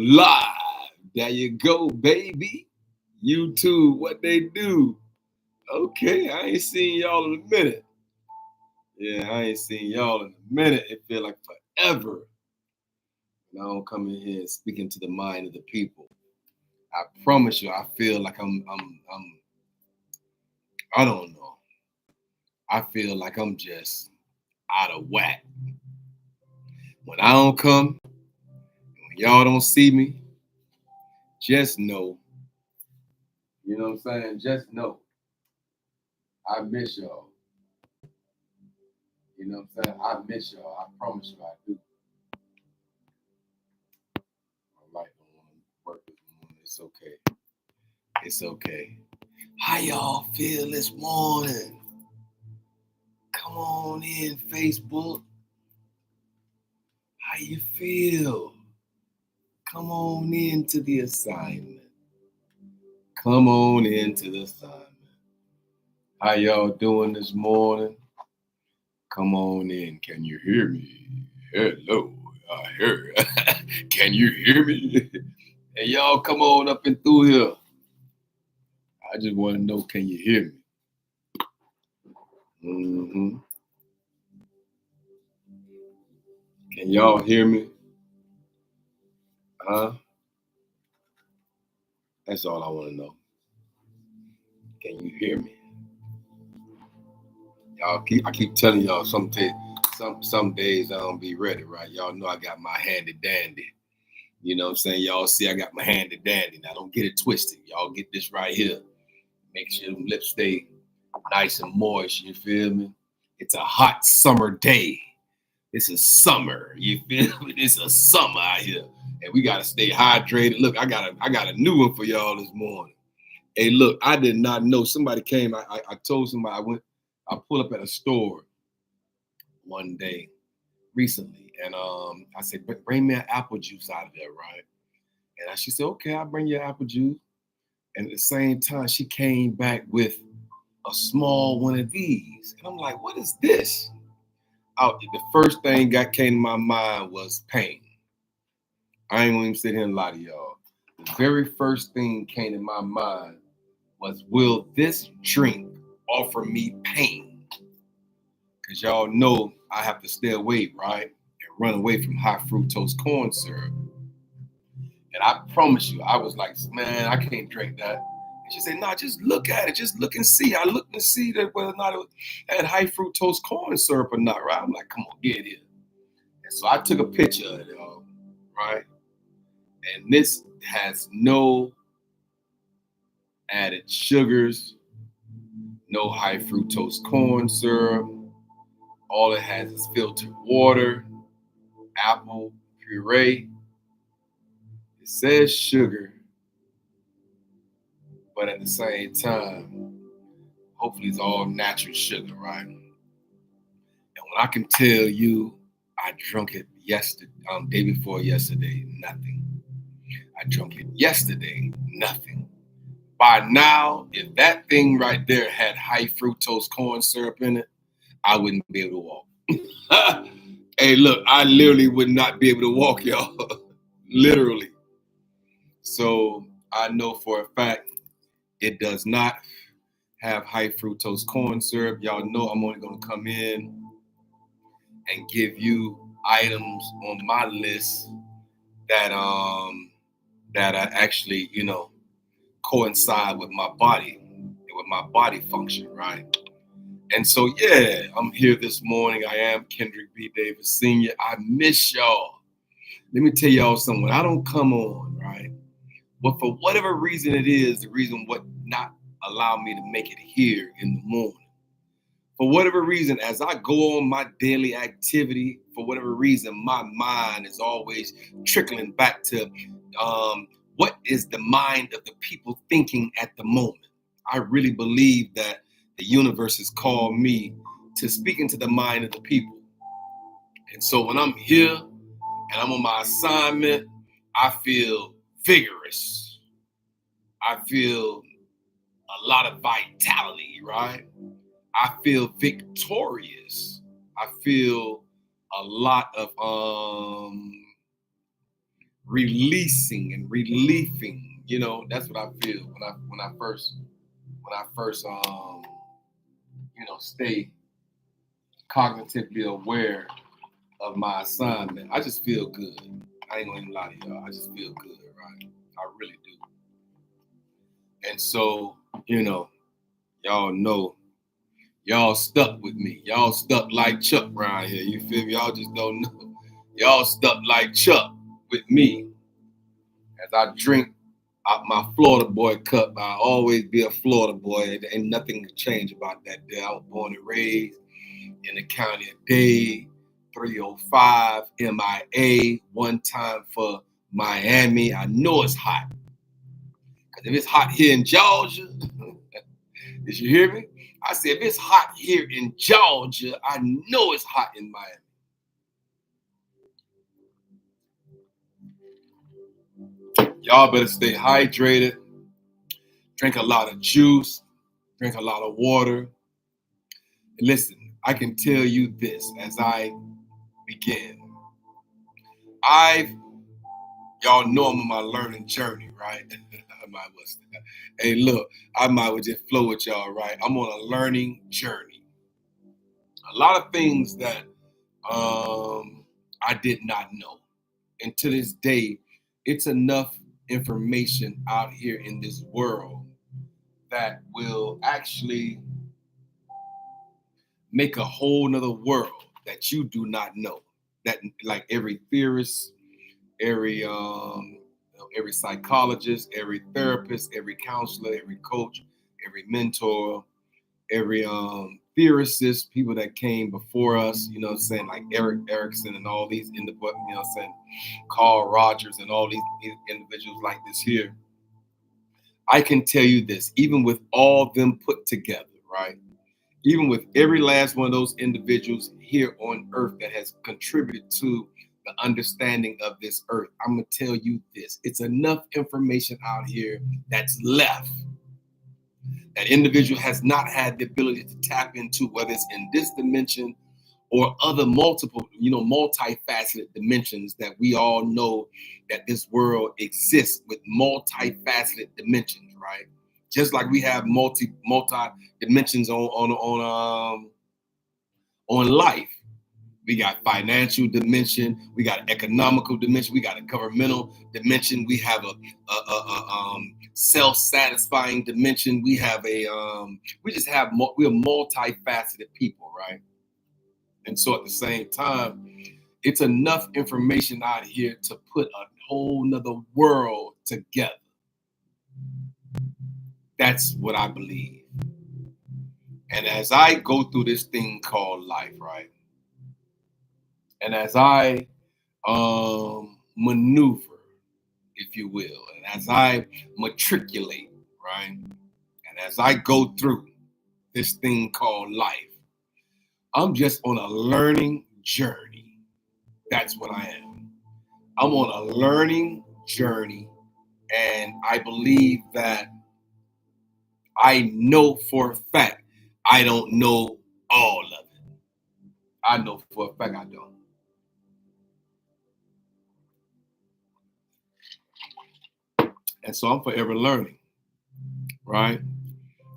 live. There you go, baby. YouTube, what they do. Okay, I ain't seen y'all in a minute. Yeah, I ain't seen y'all in a minute. It feel like forever. And I don't come in here speaking to the mind of the people. I promise you, I feel like I don't know. I feel like I'm just out of whack. When I don't come, when y'all don't see me, just know. You know what I'm saying? Just know. I miss y'all. You know what I'm saying? I miss y'all. I promise you I do. My light don't want to work this morning. It's okay. It's okay. How y'all feel this morning? Come on in, Facebook. How you feel? Come on into the assignment. Come on into the assignment. How y'all doing this morning? Come on in. Can you hear me? Hello. I hear. Can you hear me? And y'all come on up and through here. I just want to know, can you hear me? Mm-hmm. Can y'all hear me? Huh? That's all I want to know. Can you hear me? I keep telling y'all some days I don't be ready, right? Y'all know I got my handy dandy. You know what I'm saying? Y'all see I got my handy dandy. Now don't get it twisted. Y'all get this right here. Make sure them lips stay nice and moist, you feel me? It's a hot summer day. It's a summer, you feel me? It's a summer out here. And we gotta stay hydrated. Look, I got a new one for y'all this morning. Hey, look, I did not know. Somebody came, I told somebody I pulled up at a store one day recently, and I said, bring me an apple juice out of there, right? And she said, okay, I'll bring you apple juice. And at the same time, she came back with a small one of these. And I'm like, what is this? The first thing that came to my mind was pain. I ain't gonna even sit here and lie to y'all. The very first thing came to my mind was, will this drink offer me pain? Because y'all know I have to stay away, right? And run away from high fructose corn syrup. And I promise you, I was like, man, I can't drink that. And she said, no, just look at it. Just look and see. I looked and see that whether or not it had high fructose corn syrup or not, right? I'm like, come on, get it. And so I took a picture of it, right? And this has no added sugars, no high fructose corn syrup. All it has is filtered water, apple puree. It says sugar, but at the same time, hopefully it's all natural sugar, right? And when I can tell you, I drunk it day before yesterday, nothing. I drunk it yesterday, nothing. By now, if that thing right there had high fructose corn syrup in it, I wouldn't be able to walk. Hey, look, I literally would not be able to walk, y'all. Literally. So I know for a fact it does not have high fructose corn syrup. Y'all know I'm only going to come in and give you items on my list that actually, coincide with my body function, right? And so, yeah, I'm here this morning. I am Kendrick B. Davis Sr. I miss y'all. Let me tell y'all something. When I don't come on, right? But for whatever reason it is, the reason what not allow me to make it here in the morning. For whatever reason, as I go on my daily activity, for whatever reason, my mind is always trickling back to what is the mind of the people thinking at the moment. I really believe that the universe has called me to speak into the mind of the people. And so when I'm here and I'm on my assignment, I feel vigorous. I feel a lot of vitality, right? I feel victorious. I feel a lot of releasing and relieving. You know, that's what I feel when I first stay cognitively aware of my assignment. I just feel good. I ain't gonna even lie to y'all. I just feel good, right? I really do. And so, y'all know, y'all stuck with me. Y'all stuck like Chuck around here. You feel me? Y'all just don't know. Y'all stuck like Chuck with me as I drink out my Florida boy cup. I always be a Florida boy. Ain't nothing to change about that day. I was born and raised in the county of Dade, 305 MIA, one time for Miami. I know it's hot. Because if it's hot here in Georgia, did you hear me? I said, if it's hot here in Georgia, I know it's hot in Miami. Y'all better stay hydrated, drink a lot of juice, drink a lot of water. And listen, I can tell you this as I begin. Y'all know I'm on my learning journey, right? Hey, look, I might well just flow with y'all, right? I'm on a learning journey. A lot of things that I did not know. And to this day, it's enough information out here in this world that will actually make a whole nother world that you do not know. That, like, every theorist, every psychologist, every therapist, every counselor, every coach, every mentor, every theorist, people that came before us, like Eric Erickson and all these in the book, Carl Rogers and all these individuals like this here. I can tell you this, even with all them put together, right? Even with every last one of those individuals here on earth that has contributed to the understanding of this earth, I'm going to tell you this. It's enough information out here that's left that individual has not had the ability to tap into, whether it's in this dimension or other multiple, multifaceted dimensions that we all know that this world exists with multifaceted dimensions, right? Just like we have multi dimensions on life. We got financial dimension, we got economical dimension, we got a governmental dimension, we have a self-satisfying dimension, we're multifaceted people, right? And so at the same time, it's enough information out here to put a whole nother world together. That's what I believe. And as I go through this thing called life, right? And as I maneuver, if you will, and as I matriculate, right? And as I go through this thing called life, I'm just on a learning journey. That's what I am. I'm on a learning journey, and I believe that I know for a fact I don't know all of it. I know for a fact I don't. And so I'm forever learning, right?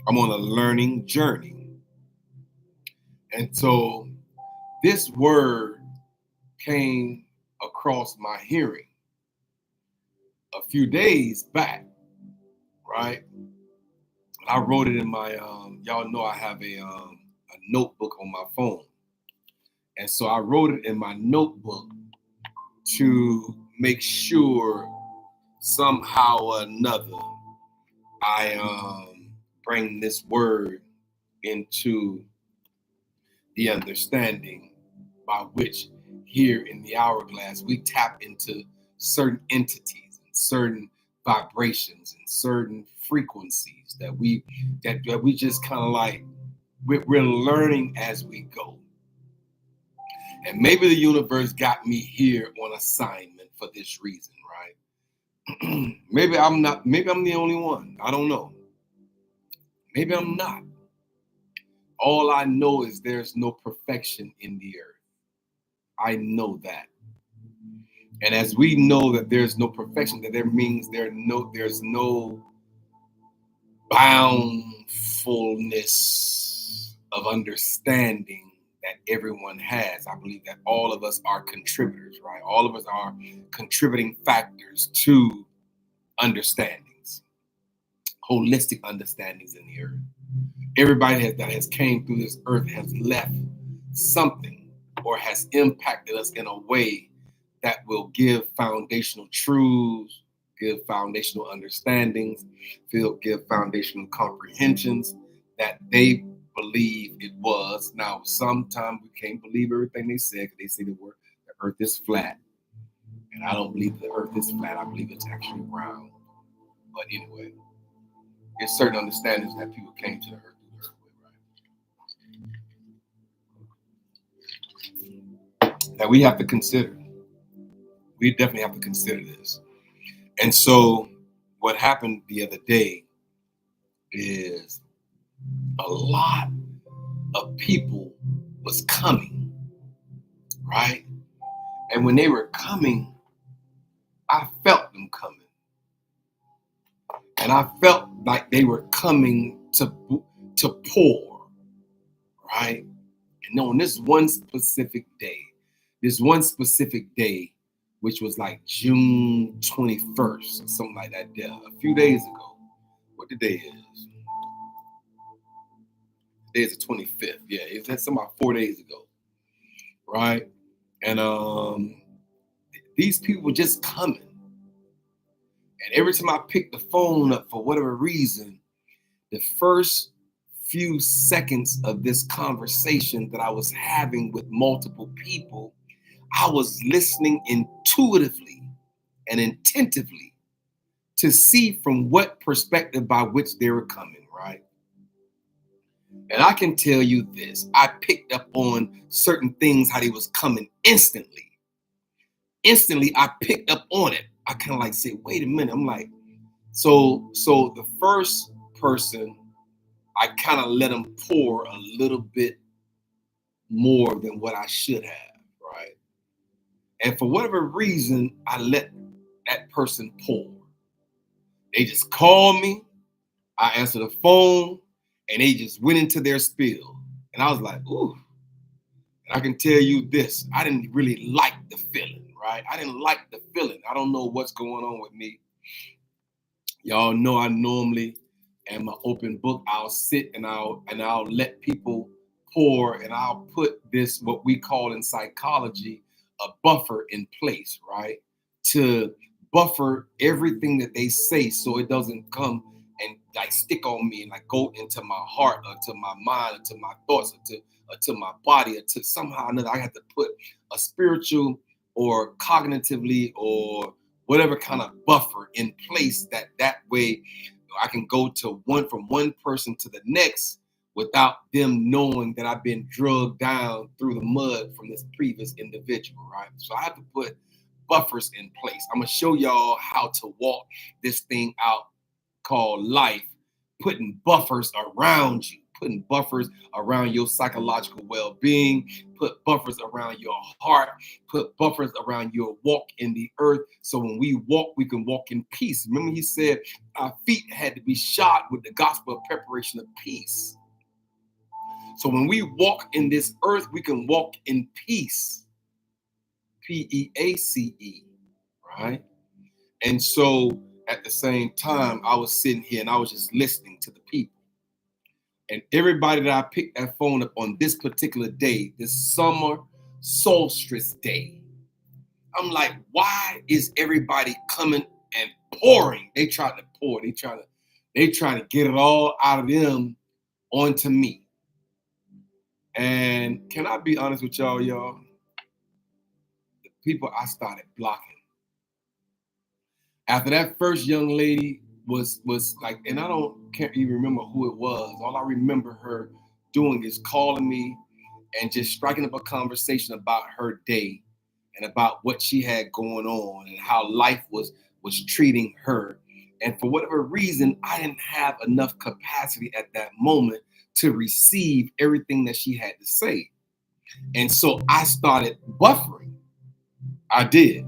I'm on a learning journey. And so this word came across my hearing a few days back, right? I wrote it in my, y'all know I have a notebook on my phone. And so I wrote it in my notebook to make sure somehow or another I bring this word into the understanding by which here in the Hourglass we tap into certain entities and certain vibrations and certain frequencies that we just kind of like we're learning as we go. And maybe the universe got me here on assignment for this reason, right? Maybe I'm the only one. I don't know. Maybe I'm not. All I know is there's no perfection in the earth. I know that. And as we know that there's no perfection, that there means there's no boundfulness of understanding that everyone has. I believe that all of us are contributors, right? All of us are contributing factors to understandings, holistic understandings in the earth. Everybody that has came through this earth has left something or has impacted us in a way that will give foundational truths, give foundational understandings, give foundational comprehensions that they believe it was. Now, sometimes we can't believe everything they said because they say the earth is flat. And I don't believe the earth is flat. I believe it's actually round. But anyway, there's certain understandings that people came to the earth with, right? That we have to consider. We definitely have to consider this. And so what happened the other day is a lot of people was coming, right? And when they were coming, I felt them coming. And I felt like they were coming to pour, right? And on this one specific day, which was like June 21st or something like that, a few days ago. What the day is? Today is the 25th. Yeah, it's about 4 days ago, right? And these people were just coming. And every time I picked the phone up for whatever reason, the first few seconds of this conversation that I was having with multiple people, I was listening intuitively and attentively to see from what perspective by which they were coming, right? And I can tell you this, I picked up on certain things, how they was coming instantly. Instantly, I picked up on it. I kind of like say, wait a minute. I'm like, so the first person, I kind of let them pour a little bit more than what I should have, right? And for whatever reason, I let that person pour. They just called me, I answered the phone, and they just went into their spiel. And I was like, ooh. And I can tell you this, I didn't really like the feeling, right? I didn't like the feeling. I don't know what's going on with me. Y'all know I normally am an open book. I'll sit and I'll let people pour, and I'll put this, what we call in psychology, a buffer in place, right? To buffer everything that they say so it doesn't come and like stick on me and like go into my heart or to my mind or to my thoughts or to my body or to somehow or another. I have to put a spiritual or cognitively or whatever kind of buffer in place that way I can go to from one person to the next without them knowing that I've been drugged down through the mud from this previous individual, right? So I have to put buffers in place. I'm gonna show y'all how to walk this thing out called life, putting buffers around you, putting buffers around your psychological well-being, put buffers around your heart, put buffers around your walk in the earth. So when we walk, we can walk in peace. Remember, he said our feet had to be shod with the gospel of preparation of peace. So when we walk in this earth, we can walk in peace. Peace, right? And so at the same time, I was sitting here and I was just listening to the people. And everybody that I picked that phone up on this particular day, this summer solstice day, I'm like, why is everybody coming and pouring? They trying to pour. They trying to get it all out of them onto me. And can I be honest with y'all? The people I started blocking. After that first young lady was like, and can't even remember who it was. All I remember her doing is calling me and just striking up a conversation about her day and about what she had going on and how life was treating her. And for whatever reason, I didn't have enough capacity at that moment to receive everything that she had to say. And so I started buffering. I did.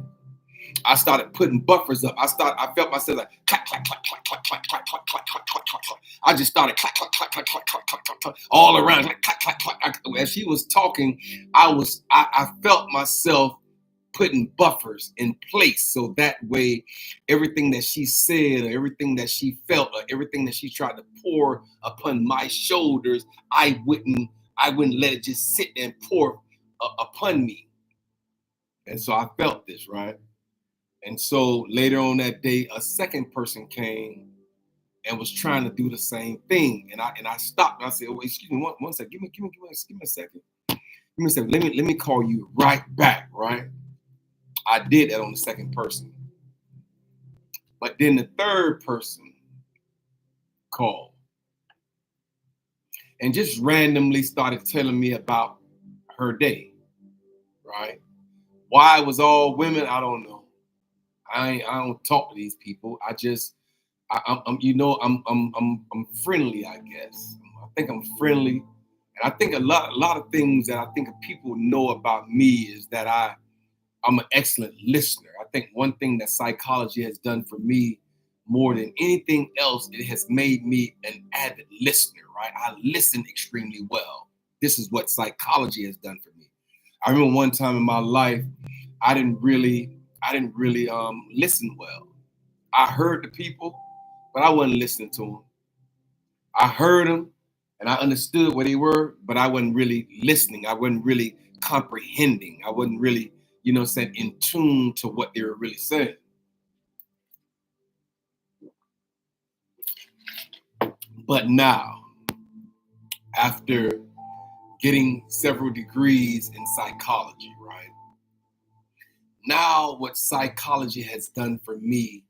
I started putting buffers up. I felt myself like clack, clack, clack, clack, clack, clack, clack, clack, clack, clack, clack, clack, clack. I just started clack, clack, clack, clack, clack, clack, clack, clack, clack, all around, like clack, clack, clack. As she was talking, I felt myself putting buffers in place, so that way everything that she said or everything that she felt or everything that she tried to pour upon my shoulders, I wouldn't let it just sit and pour upon me. And so I felt this, right? And so later on that day, a second person came and was trying to do the same thing. And I stopped and I said, "Oh, excuse me, one second. Give me a second. Give me a second. Let me call you right back, right?" I did that on the second person. But then the third person called and just randomly started telling me about her day, right? Why it was all women, I don't know. I don't talk to these people. I'm friendly, I guess. I think I'm friendly, and I think a lot of things that I think people know about me is that I'm an excellent listener. I think one thing that psychology has done for me more than anything else, it has made me an avid listener, right? I listen extremely well. This is what psychology has done for me. I remember one time in my life, I didn't really listen well. I heard the people, but I wasn't listening to them. I heard them and I understood where they were, but I wasn't really listening. I wasn't really comprehending. I wasn't really, in tune to what they were really saying. But now, after getting several degrees in psychology, right? Now, what psychology has done for me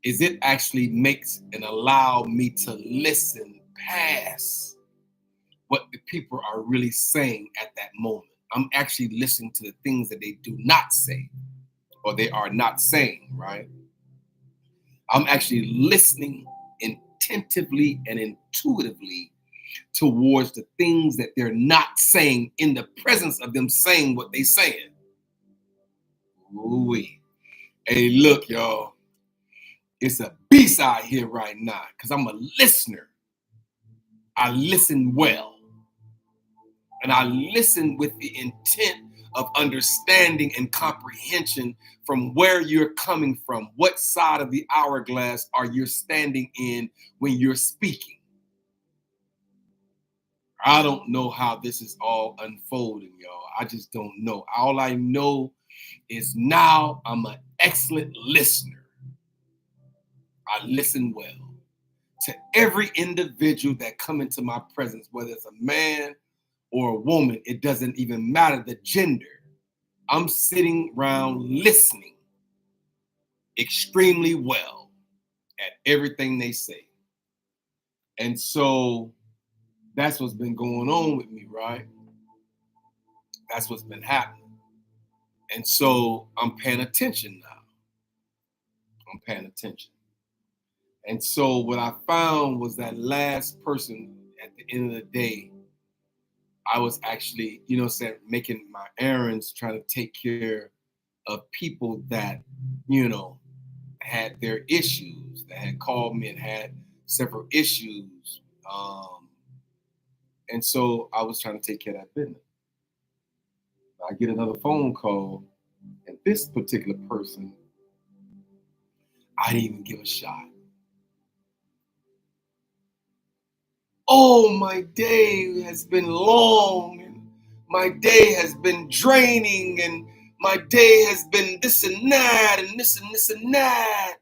is it actually makes and allow me to listen past what the people are really saying at that moment. I'm actually listening to the things that they do not say or they are not saying, right? I'm actually listening attentively and intuitively towards the things that they're not saying in the presence of them saying what they're saying. Ooh-wee. Hey, look, y'all. It's a beast out here right now because I'm a listener. I listen well. And I listen with the intent of understanding and comprehension from where you're coming from. What side of the hourglass are you standing in when you're speaking? I don't know how this is all unfolding, y'all. I just don't know. All I know is now I'm an excellent listener. I listen well to every individual that come into my presence, whether it's a man or a woman, it doesn't even matter the gender. I'm sitting around listening extremely well at everything they say. And so that's what's been going on with me, right? That's what's been happening. And so I'm paying attention now. I'm paying attention. And so what I found was that last person at the end of the day, I was actually, making my errands, trying to take care of people that, had their issues, that had called me and had several issues. And so I was trying to take care of that business. I get another phone call, and this particular person, I didn't even give a shot. Oh, my day has been long, and my day has been draining, and my day has been this and that, and this and this and that.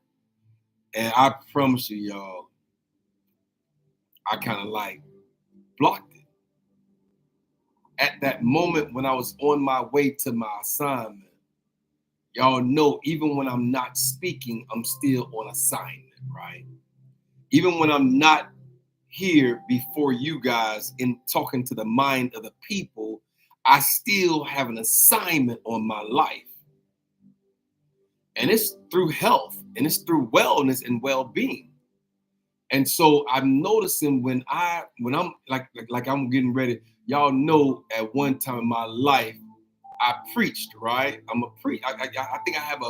And I promise you, y'all, I kind of like blocked it. At that moment when I was on my way to my assignment, y'all know, even when I'm not speaking, I'm still on assignment, right? Even when I'm not here before you guys in talking to the mind of the people, I still have an assignment on my life. And it's through health and it's through wellness and well-being. And so I'm noticing when I'm like I'm getting ready, y'all know at one time in my life, I preached, right? I'm a preach. I think I have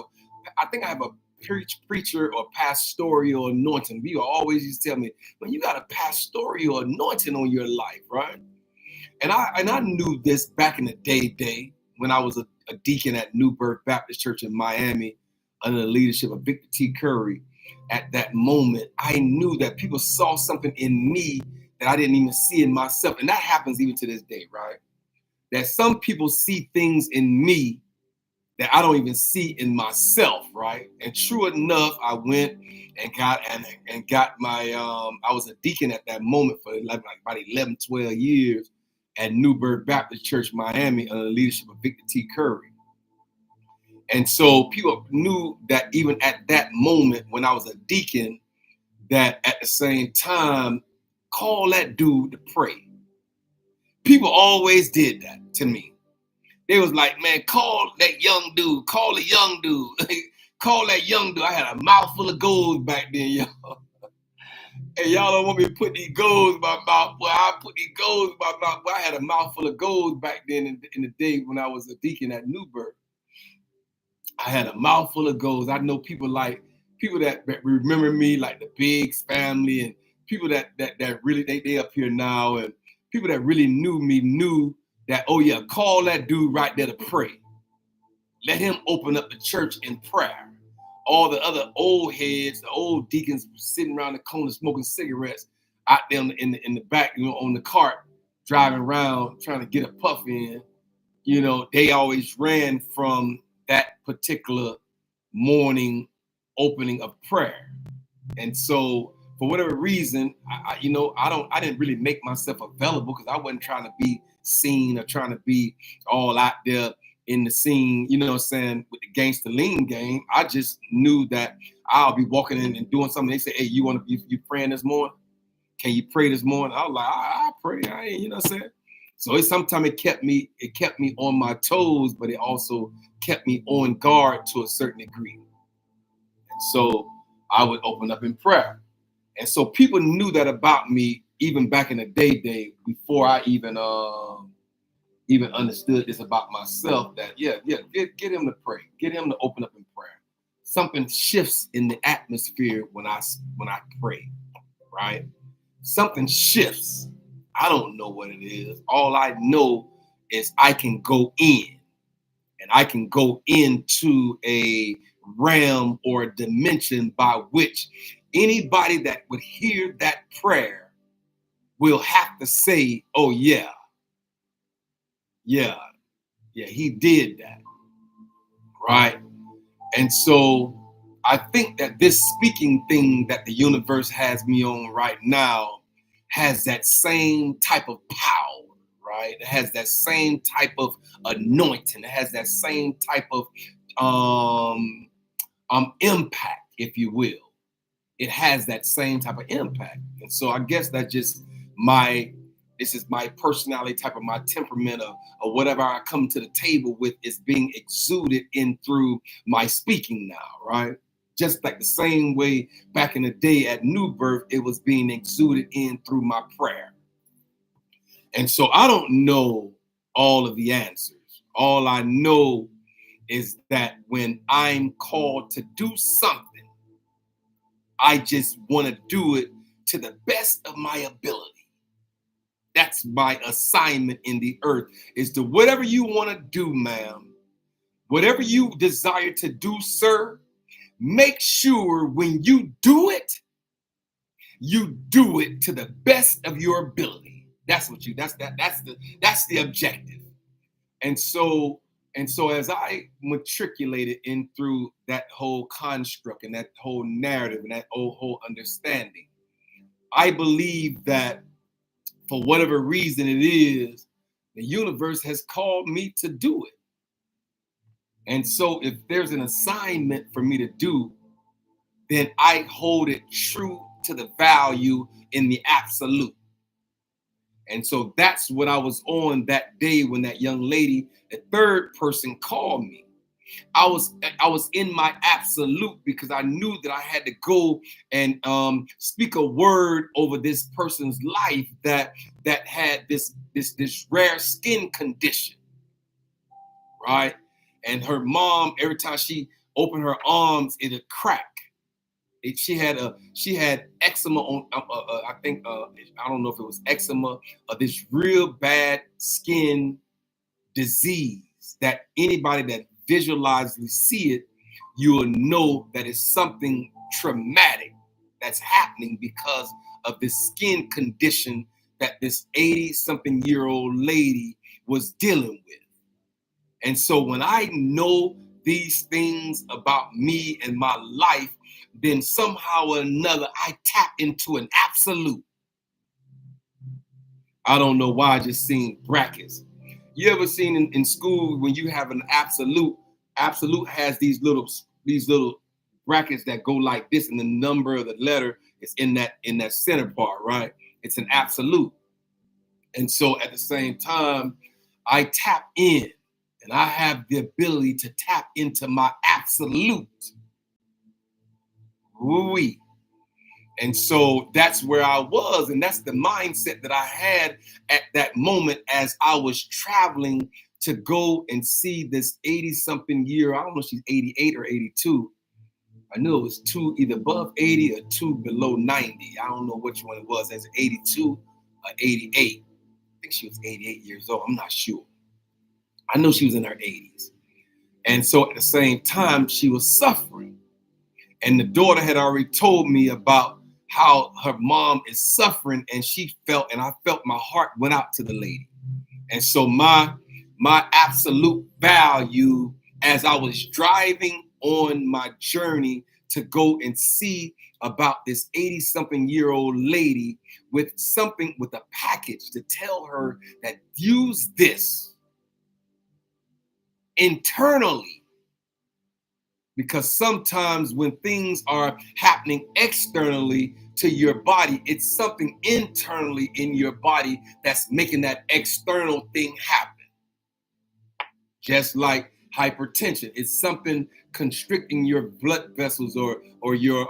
I think I have a preacher or pastoral anointing. People always used to tell me, "When you got a pastoral anointing on your life, right?" And I knew this back in the day when I was a deacon at New Birth Baptist Church in Miami under the leadership of Victor T. Curry. At that moment, I knew that people saw something in me that I didn't even see in myself. And that happens even to this day, right? That some people see things in me that I don't even see in myself, right? And true enough, I went and got my I was a deacon at that moment for like about 11, 12 years at Newburgh Baptist Church, Miami, under the leadership of Victor T. Curry. And so people knew that even at that moment when I was a deacon, that at the same time, call that dude to pray. People always did that to me. They was like, man, call that young dude, call the young dude, call that young dude. I had a mouthful of gold back then, y'all. And y'all don't want me to put these golds in my mouth. Well, I put these golds in my mouth. Well, I had a mouthful of golds back then in the day when I was a deacon at Newburgh. I had a mouthful of golds. I know people that remember me, like the Biggs family, and people that really they up here now, and people that really knew me knew that, oh yeah, call that dude right there to pray. Let him open up the church in prayer. All the other old heads, the old deacons sitting around the corner smoking cigarettes out there in the back, on the cart, driving around trying to get a puff in. They always ran from that particular morning opening of prayer. And so for whatever reason, I didn't really make myself available because I wasn't trying to be seen or trying to be all out there in the scene, with the gangster lean game. I just knew that I'll be walking in and doing something. They say, hey, you praying this morning? Can you pray this morning? I was like, I pray. I ain't, you know what I'm saying? So sometimes it kept me on my toes, but it also kept me on guard to a certain degree. And so I would open up in prayer. And so people knew that about me even back in the day before I even understood this about myself, that get him to pray, get him to open up in prayer. Something shifts in the atmosphere when I pray, right? Something shifts. I don't know what it is. All I know is I can go in, and I can go into a realm or a dimension by which anybody that would hear that prayer will have to say, oh yeah, he did that, right? And so I think that this speaking thing that the universe has me on right now has that same type of power, right? It has that same type of anointing. It has that same type of impact, if you will. It has that same type of impact. And so I guess that's just this is my personality type of my temperament of whatever I come to the table with is being exuded in through my speaking now, right? Just like the same way back in the day at New Birth, it was being exuded in through my prayer. And so I don't know all of the answers. All I know is that when I'm called to do something, I just want to do it to the best of my ability. That's my assignment in the earth, is to whatever you want to do, ma'am, whatever you desire to do, sir, make sure when you do it to the best of your ability. That's the objective. And so as I matriculated in through that whole construct and that whole narrative and that whole understanding, I believe that for whatever reason it is, the universe has called me to do it. And so if there's an assignment for me to do, then I hold it true to the value in the absolute. And so that's what I was on that day when that young lady, the third person, called me. I was in my absolute because I knew that I had to go and speak a word over this person's life that had this rare skin condition, right? And her mom, every time she open her arms, it'll crack. She had eczema on. I think I don't know if it was eczema or this real bad skin disease that anybody that visualizes see it, you will know that it's something traumatic that's happening because of this skin condition that this 80-something-year-old lady was dealing with. And so when I know these things about me and my life, then somehow or another I tap into an absolute. I don't know why I just seen brackets. You ever seen in school when you have an absolute? Absolute has these little brackets that go like this, and the number of the letter is in that center part, right? It's an absolute. And so at the same time, I tap in and I have the ability to tap into my absolute. Ooh-wee. And so that's where I was. And that's the mindset that I had at that moment as I was traveling to go and see this 80-something-year. I don't know if she's 88 or 82. I knew it was two, either above 80 or two below 90. I don't know which one it was, as 82 or 88. I think she was 88 years old. I'm not sure. I know she was in her 80s. And so at the same time, she was suffering. And the daughter had already told me about how her mom is suffering, and she felt, and I felt my heart went out to the lady. And so my absolute value as I was driving on my journey to go and see about this 80-something-year-old lady with a package to tell her that use this internally. Because sometimes when things are happening externally to your body, it's something internally in your body that's making that external thing happen. Just like hypertension, it's something constricting your blood vessels or your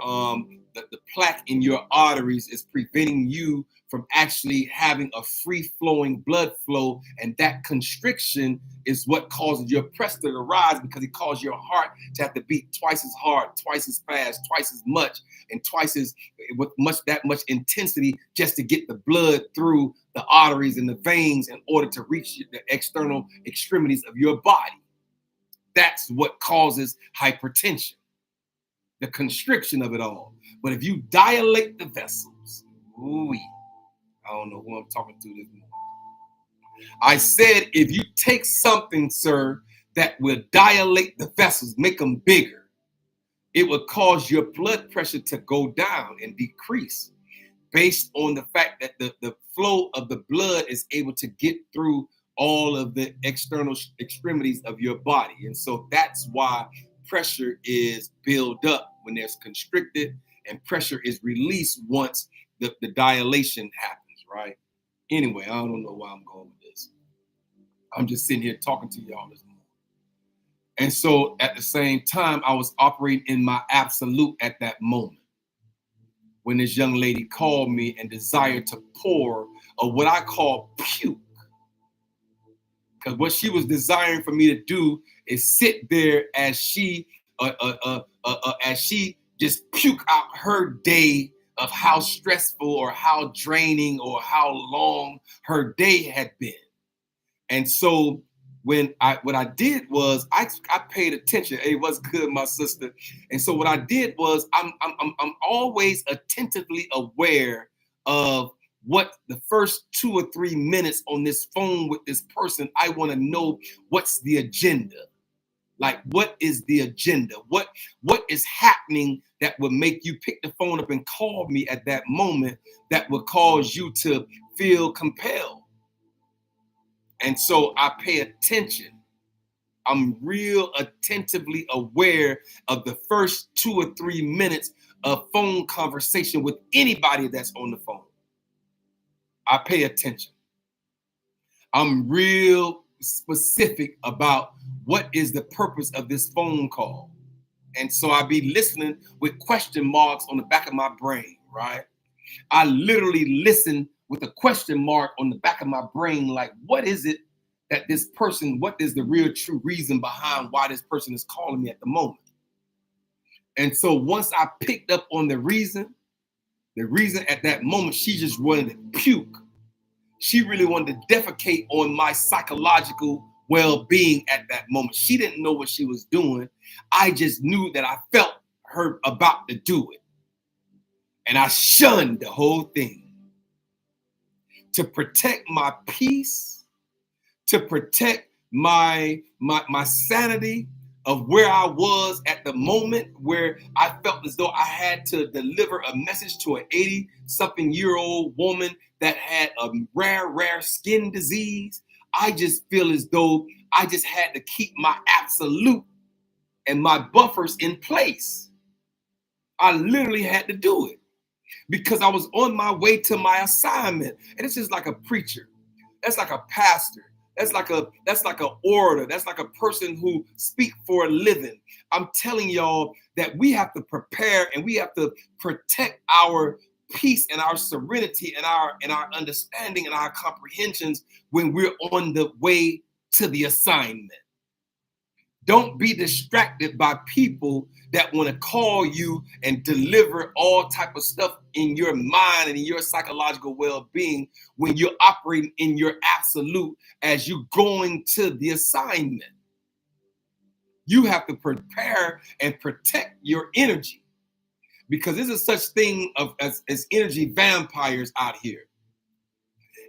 the plaque in your arteries is preventing you from actually having a free-flowing blood flow, and that constriction is what causes your pressure to rise, because it causes your heart to have to beat twice as hard, twice as fast, twice as much, and twice as with that much intensity just to get the blood through the arteries and the veins in order to reach the external extremities of your body. That's what causes hypertension, the constriction of it all. But if you dilate the vessels, I don't know who I'm talking to this morning. I said, if you take something, sir, that will dilate the vessels, make them bigger, it will cause your blood pressure to go down and decrease based on the fact that the flow of the blood is able to get through all of the external extremities of your body. And so that's why pressure is built up when there's constricted, and pressure is released once the dilation happens, right? Anyway, I don't know why I'm going with this. I'm just sitting here talking to y'all this morning. And so at the same time, I was operating in my absolute at that moment when this young lady called me and desired to pour, or what I call puke. Because what she was desiring for me to do is sit there as she just puke out her day of how stressful or how draining or how long her day had been. And so what I did was I paid attention. Hey, what's good, my sister? And so what I did was I'm always attentively aware of what the first 2 or 3 minutes on this phone with this person. I want to know what's the agenda. Like, what is the agenda? What is happening that would make you pick the phone up and call me at that moment that would cause you to feel compelled? And so I pay attention. I'm real attentively aware of the first 2 or 3 minutes of phone conversation with anybody that's on the phone. I pay attention. I'm real specific about what is the purpose of this phone call. And so I be listening with question marks on the back of my brain, right? I literally listen with a question mark on the back of my brain, like, what is it that this person, what is the real true reason behind why this person is calling me at the moment? And so once I picked up on the reason at that moment, she just wanted to puke. She really wanted to defecate on my psychological well-being at that moment. She didn't know what she was doing. I just knew that I felt her about to do it. And I shunned the whole thing to protect my peace, to protect my sanity of where I was at the moment, where I felt as though I had to deliver a message to an 80-something-year-old woman that had a rare skin disease. I just feel as though I just had to keep my absolute and my buffers in place. I literally had to do it because I was on my way to my assignment. And it's just like a preacher. That's like a pastor. That's like an orator. That's like a person who speaks for a living. I'm telling y'all that we have to prepare and we have to protect our peace and our serenity and our understanding and our comprehensions when we're on the way to the assignment. Don't be distracted by people that want to call you and deliver all type of stuff in your mind and in your psychological well-being when you're operating in your absolute as you going to the assignment. You have to prepare and protect your energy because there's a such thing as energy vampires out here.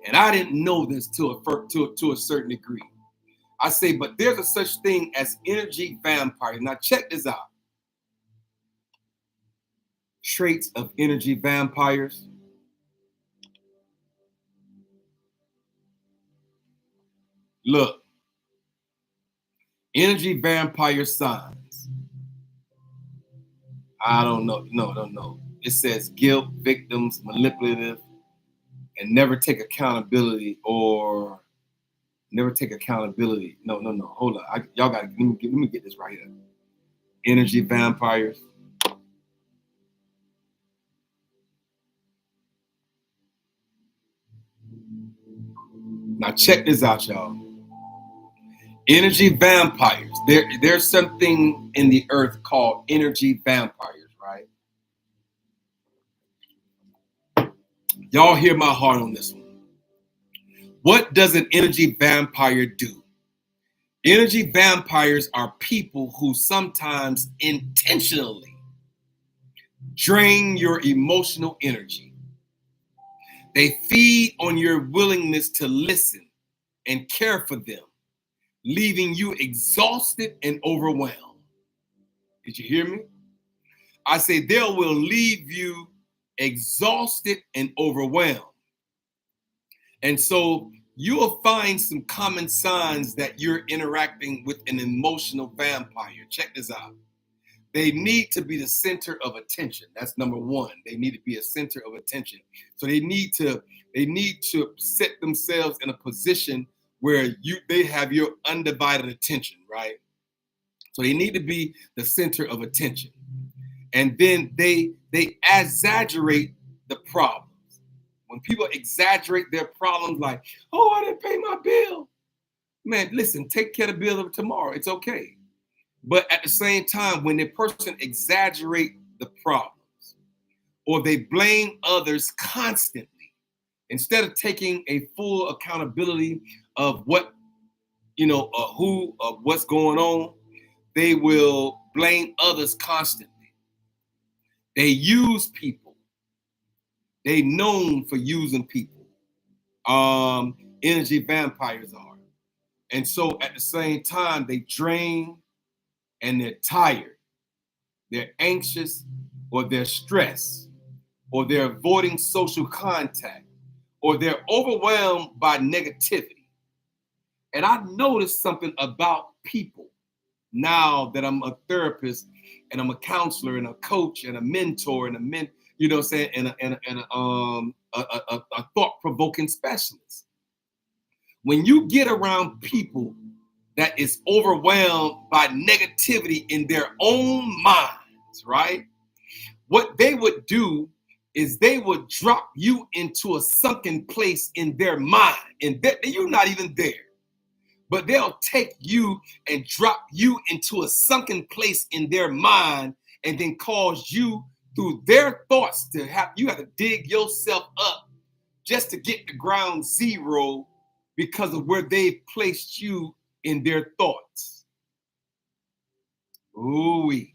And I didn't know this to a certain degree. I say, but there's a such thing as energy vampires. Now check this out. Traits of energy vampires. Look, energy vampire signs. I don't know. No. It says guilt, victims, manipulative, and never take accountability or never take accountability. No. Hold on. Y'all got let me get this right here. Energy vampires. Now check this out, y'all. Energy vampires. There's something in the earth called energy vampires, right? Y'all hear my heart on this one. What does an energy vampire do? Energy vampires are people who sometimes intentionally drain your emotional energy. They feed on your willingness to listen and care for them, leaving you exhausted and overwhelmed. Did you hear me? I say they will leave you exhausted and overwhelmed. And so you will find some common signs that you're interacting with an emotional vampire. Check this out. They need to be the center of attention. That's number one. They need to be a center of attention. So they need to set themselves in a position where they have your undivided attention, right? So they need to be the center of attention. And then they exaggerate the problems. When people exaggerate their problems like, oh, I didn't pay my bill. Man, listen, take care of the bill of tomorrow. It's okay. But at the same time, when the person exaggerate the problems or they blame others constantly, instead of taking a full accountability of what, what's going on, they will blame others constantly. They use people. They known for using people. Energy vampires are. And so at the same time, they drain and they're tired. They're anxious or they're stressed or they're avoiding social contact or they're overwhelmed by negativity. And I noticed something about people now that I'm a therapist and I'm a counselor and a coach and a mentor and a thought-provoking specialist. When you get around people that is overwhelmed by negativity in their own minds, right? What they would do is they would drop you into a sunken place in their mind, and you're not even there. But they'll take you and drop you into a sunken place in their mind and then cause you through their thoughts to have, you have to dig yourself up just to get to ground zero because of where they've placed you in their thoughts. Ooh-wee.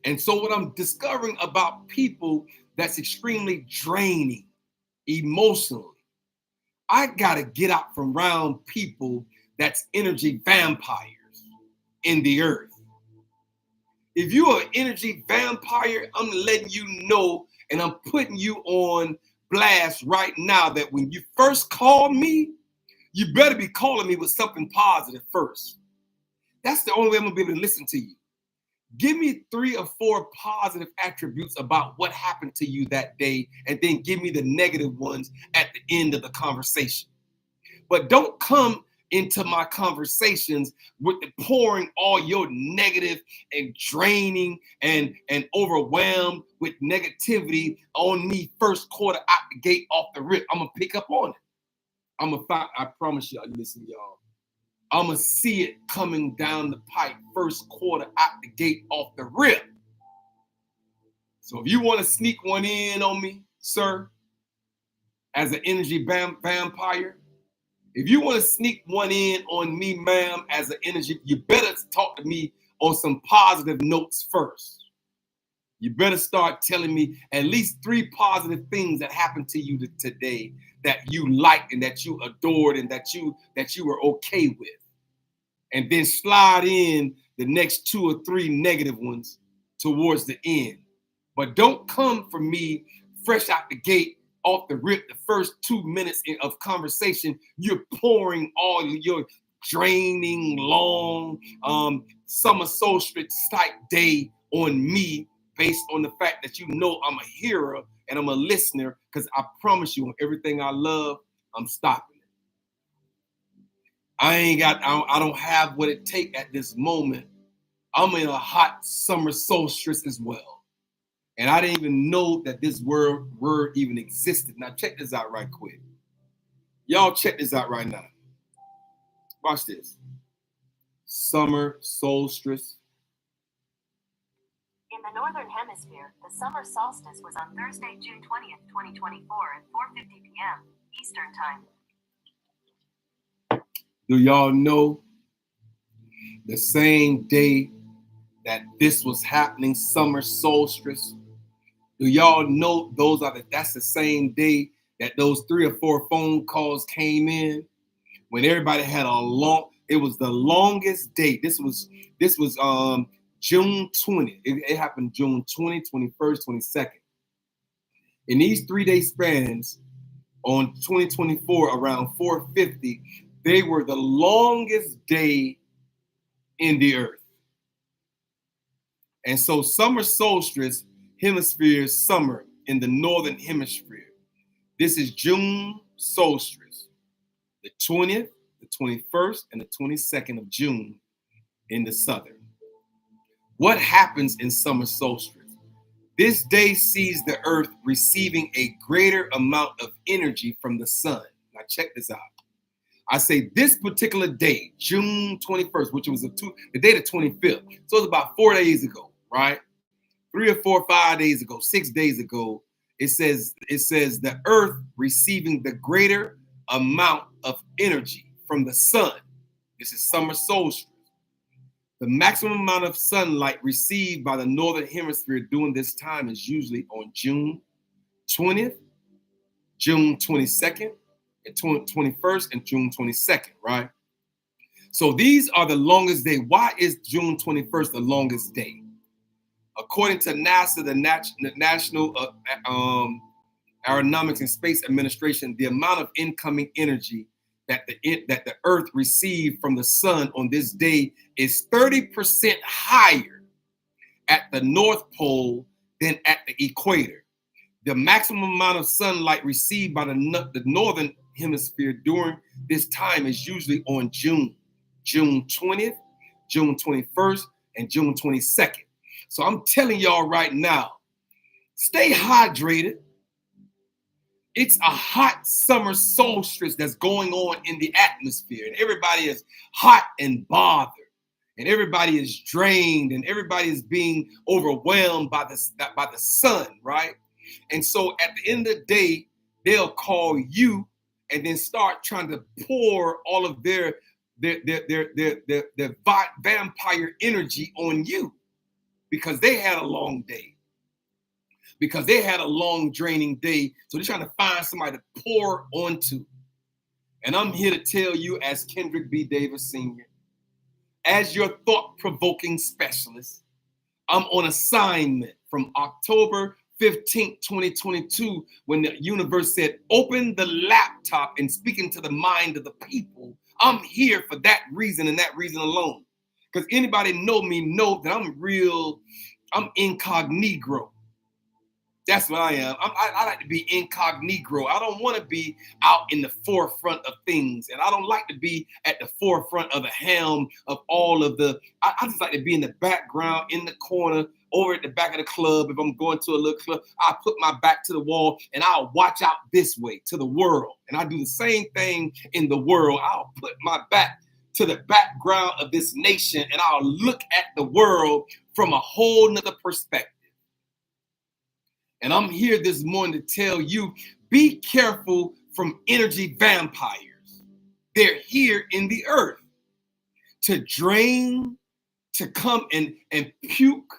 And so what I'm discovering about people that's extremely draining emotionally, I gotta get out from around people that's energy vampires in the earth. If you're an energy vampire, I'm letting you know, and I'm putting you on blast right now that when you first call me, you better be calling me with something positive first. That's the only way I'm gonna be able to listen to you. Give me 3 or 4 positive attributes about what happened to you that day, and then give me the negative ones at the end of the conversation. But don't come into my conversations with the pouring all your negative and draining and overwhelmed with negativity on me first quarter out the gate off the rip. I'm gonna pick up on it. I promise you, listen, y'all. I'm gonna see it coming down the pipe first quarter out the gate off the rip. So if you want to sneak one in on me, sir, as an energy vampire, if you want to sneak one in on me, ma'am, as an energy, you better talk to me on some positive notes first. You better start telling me at least 3 positive things that happened to you today that you liked and that you adored and that you were okay with. And then slide in the next 2 or 3 negative ones towards the end. But don't come for me fresh out the gate, off the rip, the first 2 minutes of conversation, you're pouring all your draining, long summer solstice type day on me based on the fact that you know I'm a hearer and I'm a listener, because I promise you on everything I love, I'm stopping it. I don't have what it takes at this moment. I'm in a hot summer solstice as well. And I didn't even know that this word even existed. Now check this out right quick. Y'all check this out right now. Watch this. Summer solstice. In the Northern Hemisphere, the summer solstice was on Thursday, June 20th, 2024 at 4:50 p.m. Eastern Time. Do y'all know the same day that this was happening, summer solstice? Do y'all know that's the same day that those 3 or 4 phone calls came in when everybody had it was the longest day. This was June 20th. It happened June 20, 21st, 22nd. In these 3-day spans on 2024 around 4:50, they were the longest day in the earth. And so summer solstice, hemisphere summer in the northern hemisphere. This is June solstice, the 20th, the 21st, and the 22nd of June in the southern. What happens in summer solstice? This day sees the earth receiving a greater amount of energy from the sun. Now check this out. I say this particular day, June 21st, which was the day of the 25th. So it's about 4 days ago, right? 3 or 4 or 5 days ago, 6 days ago, it says the earth receiving the greater amount of energy from the sun. This is summer solstice. The maximum amount of sunlight received by the northern hemisphere during this time is usually on June 20th, June 22nd, and 21st, and June 22nd, right? So these are the longest day. Why is June 21st the longest day? According to NASA, the National Aeronautics and Space Administration, the amount of incoming energy that the Earth received from the sun on this day is 30% higher at the North Pole than at the equator. The maximum amount of sunlight received by the northern hemisphere during this time is usually on June 20th, June 21st, and June 22nd. So I'm telling y'all right now, stay hydrated. It's a hot summer solstice that's going on in the atmosphere, and everybody is hot and bothered. and everybody is drained and everybody is being overwhelmed by the sun, right? And so at the end of the day, they'll call you and then start trying to pour all of their vampire energy on you because they had a long day, because they had a long draining day. So they're trying to find somebody to pour onto. And I'm here to tell you, as Kendrick B. Davis Sr., as your thought-provoking specialist, I'm on assignment from October 15th, 2022, when the universe said, open the laptop and speaking to the mind of the people. I'm here for that reason and that reason alone. Because anybody know me know that I'm incognito. That's what I am. I like to be incognito. I don't want to be out in the forefront of things. And I don't like to be at the forefront of the helm of all of I just like to be in the background, in the corner, over at the back of the club. If I'm going to a little club, I put my back to the wall and I'll watch out this way to the world. And I do the same thing in the world. I'll put my back to the background of this nation and I'll look at the world from a whole nother perspective. And I'm here this morning to tell you, be careful from energy vampires. They're here in the earth to drain, to come and puke,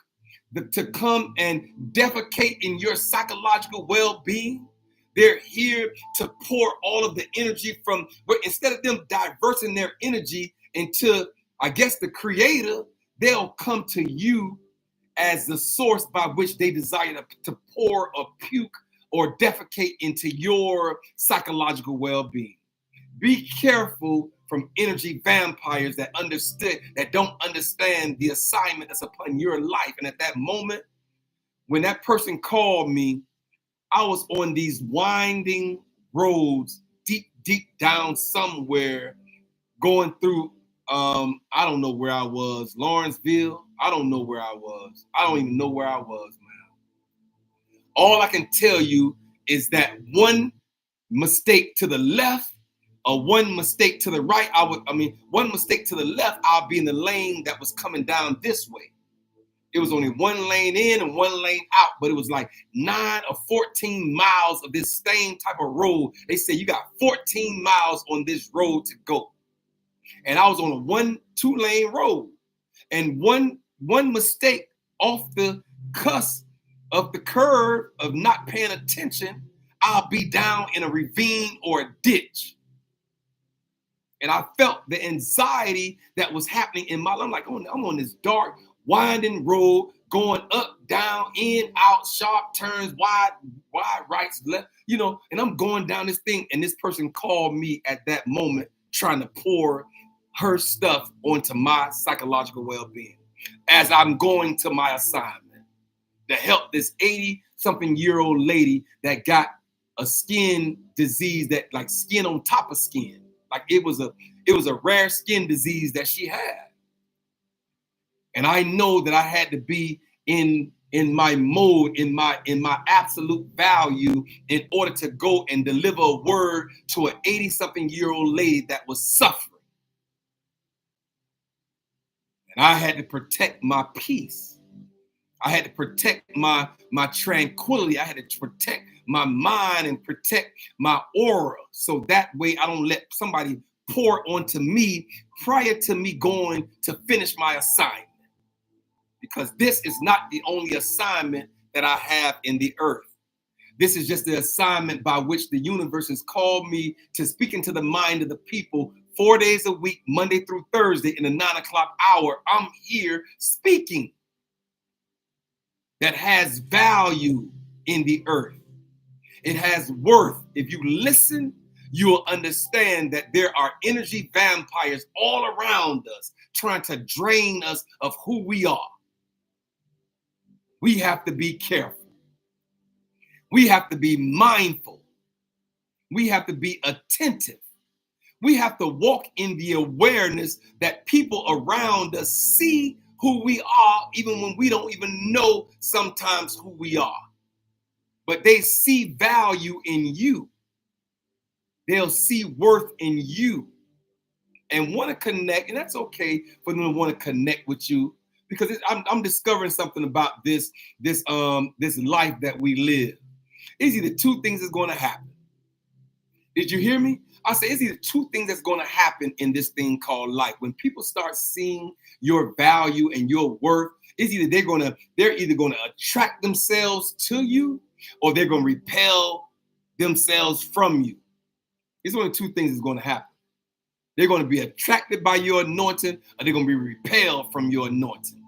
to come and defecate in your psychological well-being. They're here to pour all of the energy from, but instead of them diverting their energy into, I guess, the creator, they'll come to you as the source by which they desire to pour or puke or defecate into your psychological well-being. Be careful from energy vampires that don't understand the assignment that's upon your life. And at that moment, when that person called me, I was on these winding roads, deep down somewhere, going through I don't know where I was, Lawrenceville. I don't know where I was. I don't even know where I was, man. All I can tell you is that one mistake to the left or one mistake to the right, one mistake to the left, I'll be in the lane that was coming down this way. It was only one lane in and one lane out, but it was like 9 or 14 miles of this same type of road. They say you got 14 miles on this road to go. And I was on a 2-lane road, and one mistake off the cusp of the curve of not paying attention, I'll be down in a ravine or a ditch. And I felt the anxiety that was happening in my life. I'm like, I'm on this dark, winding road, going up, down, in, out, sharp turns, wide rights, left, and I'm going down this thing. And this person called me at that moment, trying to pour her stuff onto my psychological well-being as I'm going to my assignment to help this 80-something-year-old lady that got a skin disease, that like skin on top of skin. Like it was a rare skin disease that she had. And I know that I had to be in my mode, in my absolute value in order to go and deliver a word to an 80-something-year-old lady that was suffering. And I had to protect my peace. I had to protect my tranquility. I had to protect my mind and protect my aura. So that way I don't let somebody pour onto me prior to me going to finish my assignment. Because this is not the only assignment that I have in the earth. This is just the assignment by which the universe has called me to speak into the mind of the people 4 days a week, Monday through Thursday in the 9 o'clock hour. I'm here speaking that has value in the earth. It has worth. If you listen, you will understand that there are energy vampires all around us trying to drain us of who we are. We have to be careful. We have to be mindful. We have to be attentive. We have to walk in the awareness that people around us see who we are, even when we don't even know sometimes who we are. But they see value in you. They'll see worth in you. and want to connect, and that's okay for them to want to connect with you, because I'm discovering something about this life that we live. It's either two things that's going to happen. Did you hear me? I say it's either two things that's going to happen in this thing called life. When people start seeing your value and your worth, it's either they're either going to attract themselves to you, or they're going to repel themselves from you. It's only two things that's going to happen. They're going to be attracted by your anointing, or they're going to be repelled from your anointing.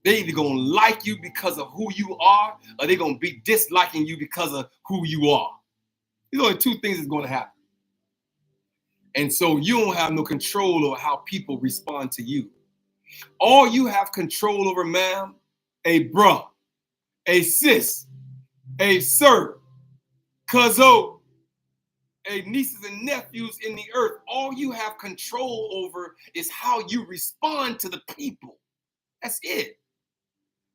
They're either going to like you because of who you are, or they're going to be disliking you because of who you are. There's only two things that's going to happen. And so you don't have no control over how people respond to you. All you have control over, ma'am, a bro, a sis, a sir, cuzzo, a nieces and nephews in the earth. All you have control over is how you respond to the people. That's it.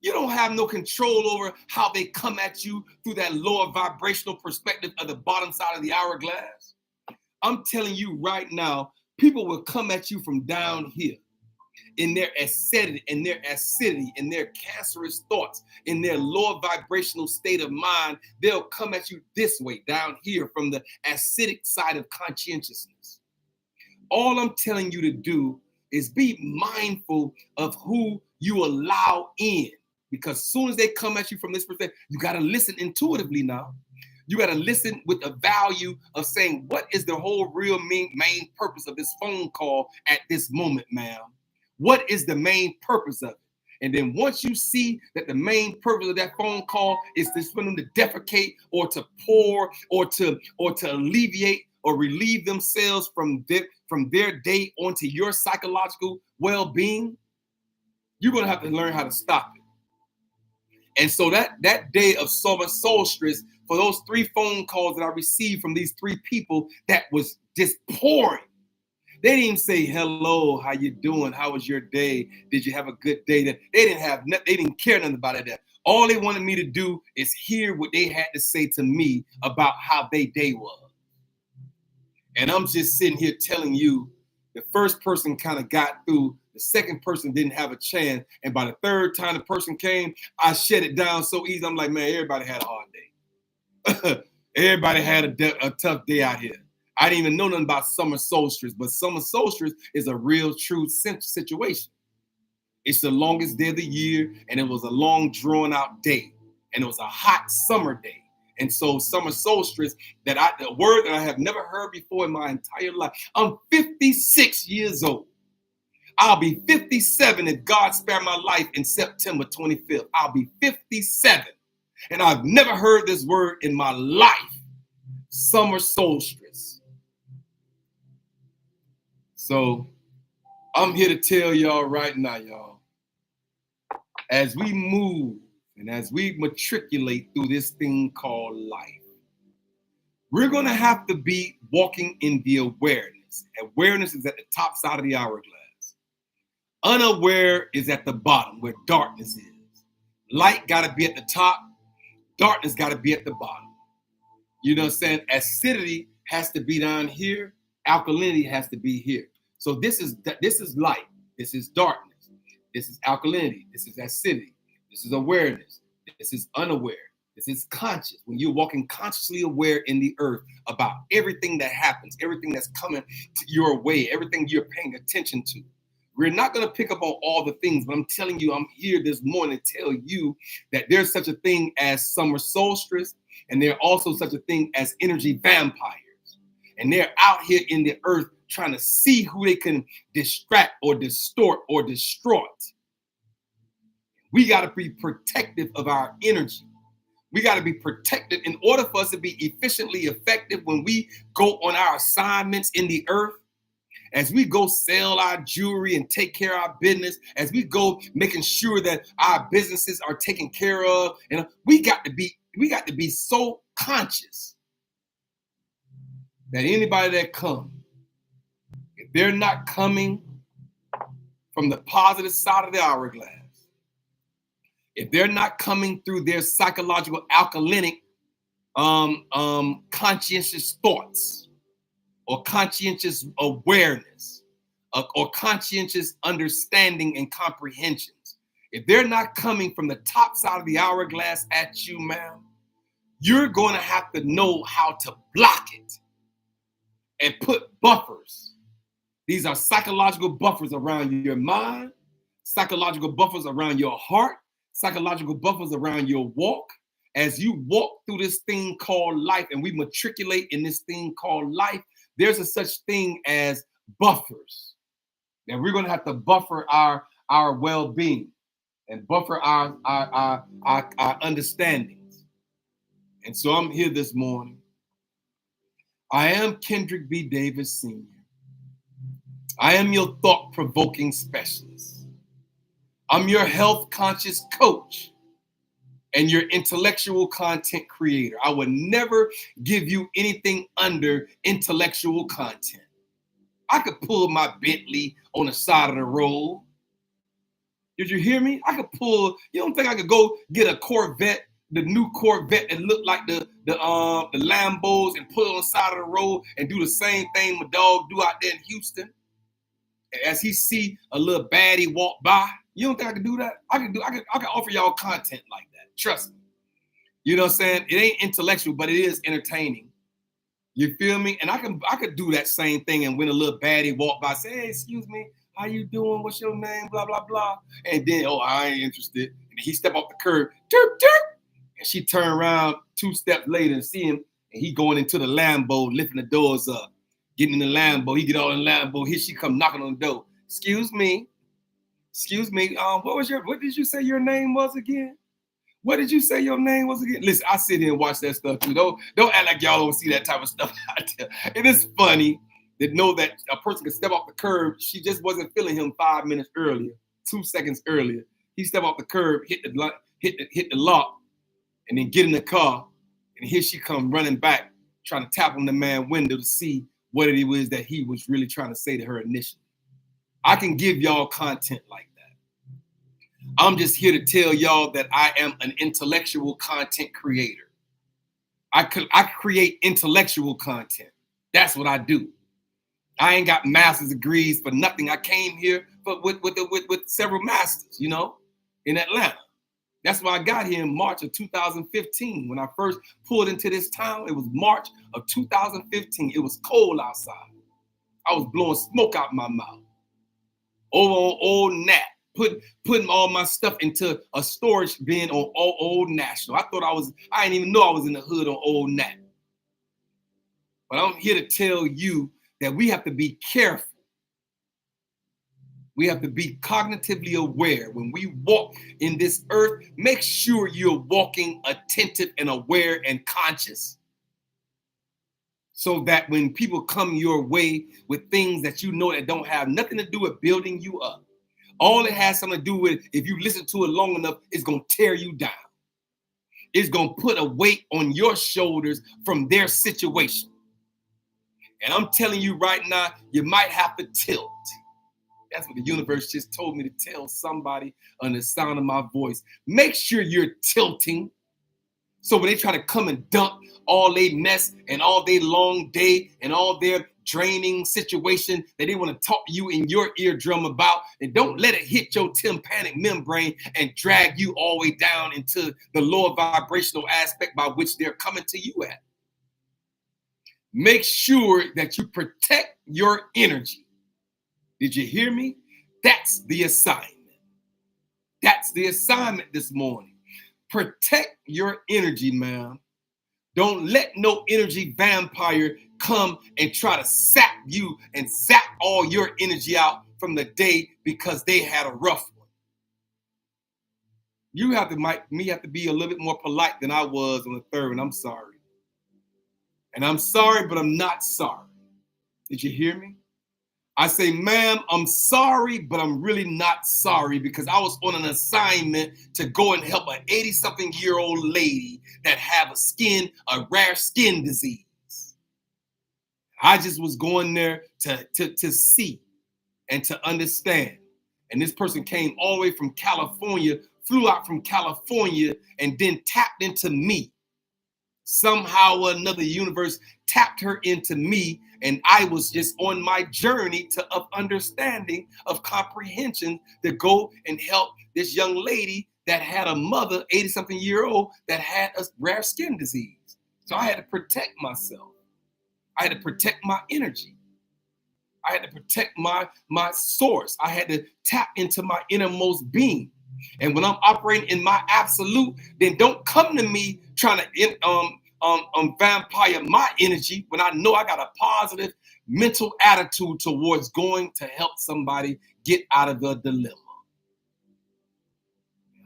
You don't have no control over how they come at you through that lower vibrational perspective of the bottom side of the hourglass. I'm telling you right now, people will come at you from down here in their acidity, in their cancerous thoughts, in their lower vibrational state of mind. They'll come at you this way, down here, from the acidic side of conscientiousness. All I'm telling you to do is be mindful of who you allow in, because as soon as they come at you from this perspective, you got to listen intuitively now. You got to listen with the value of saying, what is the whole real main purpose of this phone call at this moment, ma'am? What is the main purpose of it? And then once you see that the main purpose of that phone call is for them to defecate or to pour or to alleviate or relieve themselves from their day onto your psychological well-being, you're going to have to learn how to stop it. And so that day of summer solstice, for those 3 phone calls that I received from these 3 people, that was just pouring. They didn't even say, hello, how you doing? How was your day? Did you have a good day? They didn't care nothing about it. All they wanted me to do is hear what they had to say to me about how their day was. And I'm just sitting here telling you, the first person kind of got through, the second person didn't have a chance. And by the third time the person came, I shut it down so easy. I'm like, man, everybody had a hard day. Everybody had a tough day out here. I didn't even know nothing about summer solstice, but summer solstice is a real true situation. It's the longest day of the year, and it was a long, drawn-out day, and it was a hot summer day. And so summer solstice, the word that I have never heard before in my entire life. I'm 56 years old. I'll be 57 if God spare my life in September 25th. I'll be 57. And I've never heard this word in my life. Summer solstice. So I'm here to tell y'all right now, y'all, as we move and as we matriculate through this thing called life, we're going to have to be walking in the awareness. Awareness is at the top side of the hourglass. Unaware is at the bottom where darkness is. Light got to be at the top. Darkness got to be at the bottom. You know what I'm saying? Acidity has to be down here. Alkalinity has to be here. So this is light. This is darkness. This is alkalinity. This is acidity. This is awareness. This is unaware. This is conscious. When you're walking consciously aware in the earth about everything that happens, everything that's coming to your way, everything you're paying attention to. We're not going to pick up on all the things, but I'm telling you, I'm here this morning to tell you that there's such a thing as summer solstice, and there's also such a thing as energy vampires. And they're out here in the earth trying to see who they can distract or distort or distort. We got to be protective of our energy. We got to be protected in order for us to be efficiently effective when we go on our assignments in the earth. As we go sell our jewelry and take care of our business, as we go making sure that our businesses are taken care of, and we got to be so conscious that anybody that comes, if they're not coming from the positive side of the hourglass, if they're not coming through their psychological alkalinic conscientious thoughts, or conscientious awareness or conscientious understanding and comprehensions, if they're not coming from the top side of the hourglass at you, ma'am, you're going to have to know how to block it and put buffers. These are psychological buffers around your mind, psychological buffers around your heart, psychological buffers around your walk. As you walk through this thing called life and we matriculate in this thing called life, there's a such thing as buffers. And we're going to have to buffer our well-being and buffer our understandings. And so I'm here this morning. I am Kendrick B. Davis Sr. I am your thought-provoking specialist. I'm your health-conscious coach and your intellectual content creator. I would never give you anything under intellectual content. I could pull my Bentley on the side of the road. Did you hear me? I could pull, you don't think I could go get a Corvette, the new Corvette that looked like the Lambos and put it on the side of the road and do the same thing my dog do out there in Houston? As he see a little baddie walk by, you don't think I could do that? I can offer y'all content like that. Trust me. You know what I'm saying? It ain't intellectual, but it is entertaining. You feel me? And I could do that same thing, and when a little baddie walk by, say, hey, excuse me, how you doing? What's your name? Blah, blah, blah. And then, oh, I ain't interested. And he step off the curb, chirp, chirp. And she turn around 2 steps later and see him, and he going into the Lambo, lifting the doors up. Getting in the Lambo, he get all in the Lambo. Here she come knocking on the door. Excuse me. What did you say your name was again? What did you say your name was again? Listen, I sit here and watch that stuff too. Don't act like y'all don't see that type of stuff out there. It is funny to know that a person can step off the curb. She just wasn't feeling him 5 minutes earlier, 2 seconds earlier. He stepped off the curb, hit the lock, and then get in the car. And here she come running back, trying to tap on the man's window to see what it was that he was really trying to say to her initially. I can give y'all content like that. I'm just here to tell y'all that I am an intellectual content creator. I create intellectual content. That's what I do. I ain't got master's degrees for nothing. I came here but with several masters, you know, in Atlanta. That's why I got here in March of 2015. When I first pulled into this town, it was March of 2015. It was cold outside. I was blowing smoke out my mouth. Over on Old Nat, putting all my stuff into a storage bin on Old National. I didn't even know I was in the hood on Old Nat. But I'm here to tell you that we have to be careful. We have to be cognitively aware. When we walk in this earth, make sure you're walking attentive and aware and conscious. So that when people come your way with things that you know that don't have nothing to do with building you up, all it has something to do with, if you listen to it long enough, it's going to tear you down. It's going to put a weight on your shoulders from their situation. And I'm telling you right now, you might have to tilt. That's what the universe just told me to tell somebody on the sound of my voice. Make sure you're tilting. So when they try to come and dump all they mess and all their long day and all their draining situation that they want to talk to you in your eardrum about, and don't let it hit your tympanic membrane and drag you all the way down into the lower vibrational aspect by which they're coming to you at. Make sure that you protect your energy. Did you hear me? That's the assignment. That's the assignment this morning. Protect your energy, ma'am. Don't let no energy vampire come and try to sap you and zap all your energy out from the day because they had a rough one. You have to be a little bit more polite than I was on the third, and I'm sorry. And I'm sorry, but I'm not sorry. Did you hear me? I say, ma'am, I'm sorry, but I'm really not sorry because I was on an assignment to go and help an 80-something-year-old lady that have a rare skin disease. I just was going there to see and to understand. And this person came all the way from California, flew out from California, and then tapped into me. Somehow or another, universe tapped her into me, and I was just on my journey of understanding, of comprehension, to go and help this young lady that had a mother, 80-something year old, that had a rare skin disease. So I had to protect myself. I had to protect my energy. I had to protect my source. I had to tap into my innermost being. And when I'm operating in my absolute, then don't come to me trying to vampire my energy when I know I got a positive mental attitude towards going to help somebody get out of a dilemma.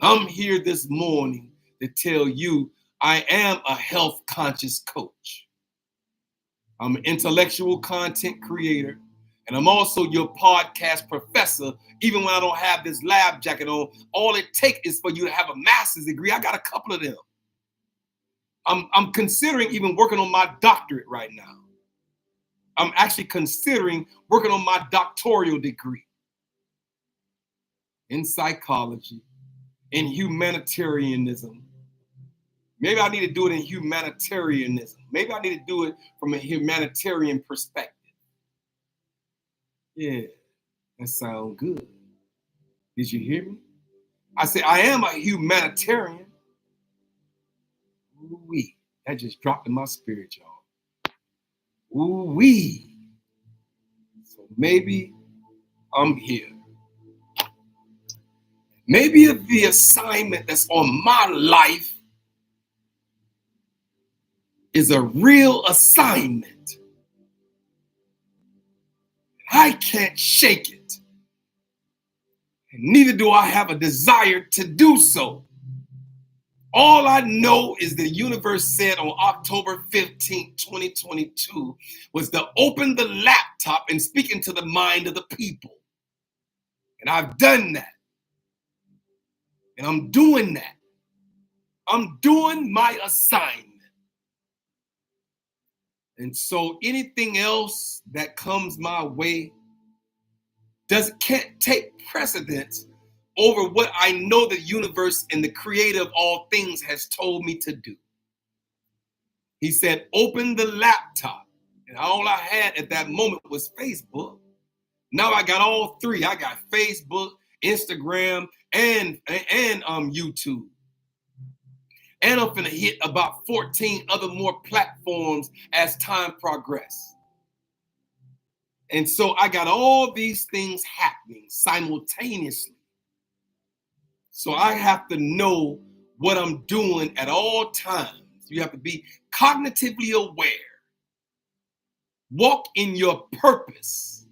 I'm here this morning to tell you I am a health conscious coach. I'm an intellectual content creator. And I'm also your podcast professor. Even when I don't have this lab jacket on, all it takes is for you to have a master's degree. I got a couple of them. I'm considering even working on my doctorate right now. I'm actually considering working on my doctoral degree in psychology, in humanitarianism. Maybe I need to do it in humanitarianism. Maybe I need to do it from a humanitarian perspective. Yeah, that sounds good. Did you hear me? I said, I am a humanitarian. Ooh-wee. That just dropped in my spirit, y'all. Ooh-wee. So maybe I'm here. Maybe if the assignment that's on my life is a real assignment, I can't shake it. And neither do I have a desire to do so. All I know is the universe said on October 15th, 2022, was to open the laptop and speak into the mind of the people. And I've done that. And I'm doing that. I'm doing my assignment. And so anything else that comes my way can't take precedence over what I know the universe and the creator of all things has told me to do. He said, open the laptop. And all I had at that moment was Facebook. Now I got all three. I got Facebook, Instagram, and YouTube. And I'm gonna hit about 14 other more platforms as time progresses. And so I got all these things happening simultaneously. So I have to know what I'm doing at all times. You have to be cognitively aware. Walk in your purpose.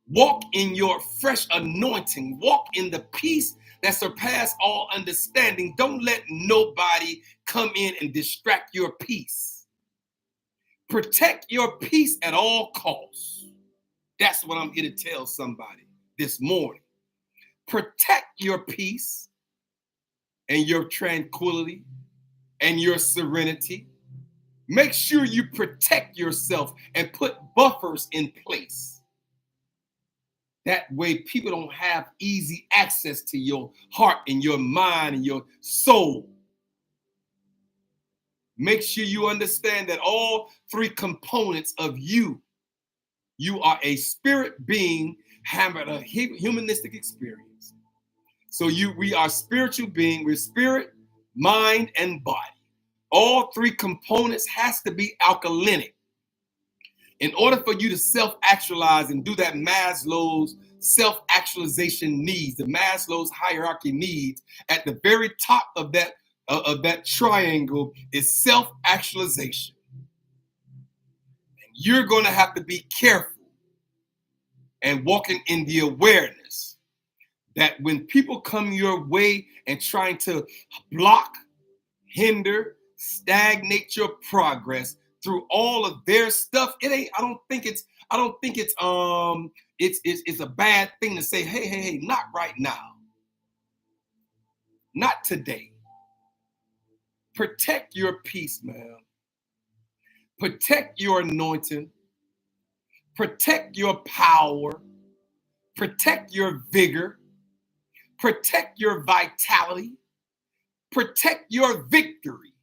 Walk in your fresh anointing. Walk in the peace that surpasses all understanding. Don't let nobody come in and distract your peace. Protect your peace at all costs. That's what I'm here to tell somebody this morning. Protect your peace and your tranquility and your serenity. Make sure you protect yourself and put buffers in place. That way people don't have easy access to your heart and your mind and your soul. Make sure you understand that all three components of you are a spirit being having a humanistic experience. So we are spiritual being, we're spirit, mind, and body. All three components has to be alkalinic. In order for you to self-actualize and do that Maslow's self-actualization needs, the Maslow's hierarchy needs, at the very top of that triangle is self-actualization. And you're going to have to be careful and walking in the awareness that when people come your way and trying to block, hinder, stagnate your progress through all of their stuff, I don't think it's a bad thing to say, hey, not right now. Not today. Protect your peace, man. Protect your anointing. Protect your power. Protect your vigor. Protect your vitality. Protect your victory.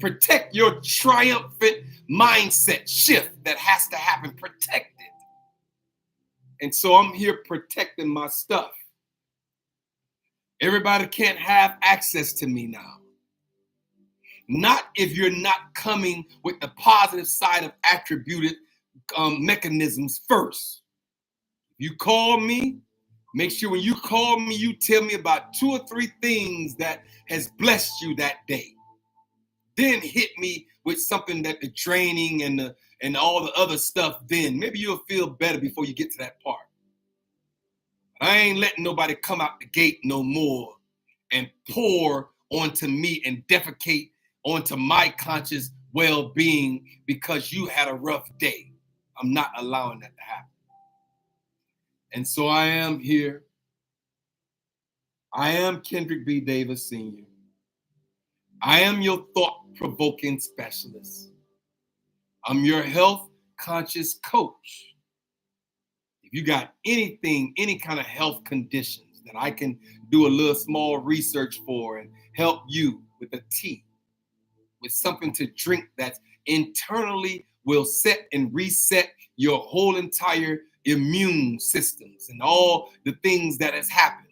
Protect your triumphant mindset shift that has to happen. Protect it. And so I'm here protecting my stuff. Everybody can't have access to me now. Not if you're not coming with the positive side of attributed mechanisms first. If you call me, make sure when you call me, you tell me about 2 or 3 things that has blessed you that day. Then hit me with something that the draining and all the other stuff. Then maybe you'll feel better before you get to that part. I ain't letting nobody come out the gate no more and pour onto me and defecate onto my conscious well-being because you had a rough day. I'm not allowing that to happen. And so I am here. I am Kendrick B. Davis Sr. I am your thought-provoking specialist. I'm your health conscious coach. If you got anything, any kind of health conditions that I can do a little small research for and help you with a tea, with something to drink that internally will set and reset your whole entire immune systems and all the things that has happened.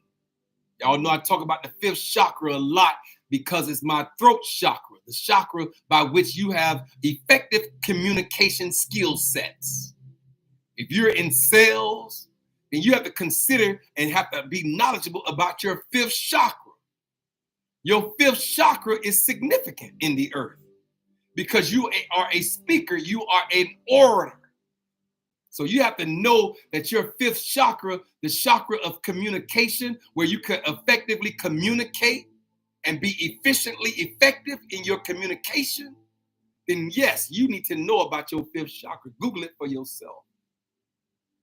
Y'all know I talk about the 5th chakra a lot because it's my throat chakra, the chakra by which you have effective communication skill sets. If you're in sales, then you have to consider and have to be knowledgeable about your 5th chakra. Your 5th chakra is significant in the earth because you are a speaker, you are an orator. So you have to know that your 5th chakra, the chakra of communication, where you can effectively communicate and be efficiently effective in your communication, then yes, you need to know about your 5th chakra. Google it for yourself.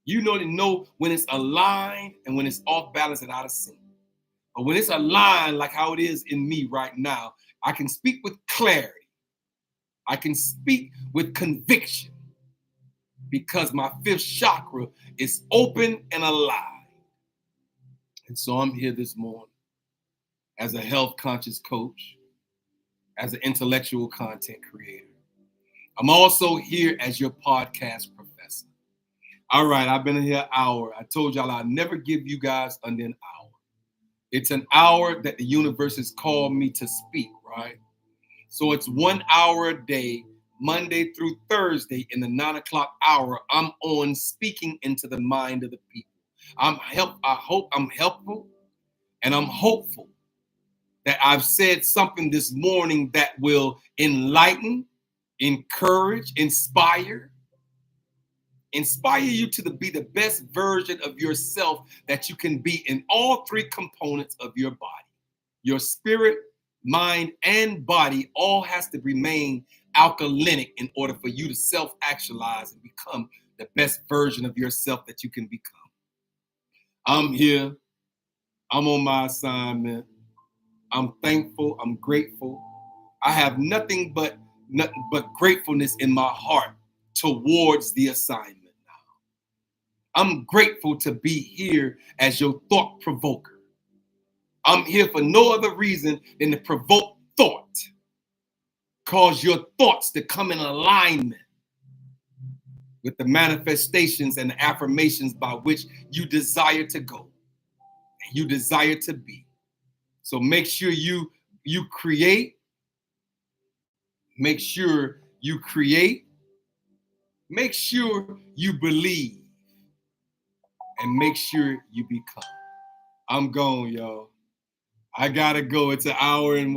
You know when it's aligned and when it's off balance and out of sync. But when it's aligned like how it is in me right now, I can speak with clarity. I can speak with conviction because my 5th chakra is open and alive. And so I'm here this morning as a health conscious coach, as an intellectual content creator. I'm also here as your podcast professor. All right, I've been here an hour. I told y'all I'll never give you guys under an hour. It's an hour that the universe has called me to speak, right? So it's 1 hour a day, Monday through Thursday in the 9 o'clock hour. I'm on speaking into the mind of the people. I hope I'm helpful, and I'm hopeful that I've said something this morning that will enlighten, encourage, inspire you to be the best version of yourself that you can be in all 3 components of your body. Your spirit, mind, and body all has to remain alkalinic in order for you to self-actualize and become the best version of yourself that you can become. I'm here. I'm on my assignment. I'm thankful. I'm grateful. I have nothing but gratefulness in my heart towards the assignment now. I'm grateful to be here as your thought provoker. I'm here for no other reason than to provoke thought. Cause your thoughts to come in alignment with the manifestations and the affirmations by which you desire to go and you desire to be. So make sure you create. Make sure you create. Make sure you believe. And make sure you become. I'm gone, y'all. I gotta go. It's an hour and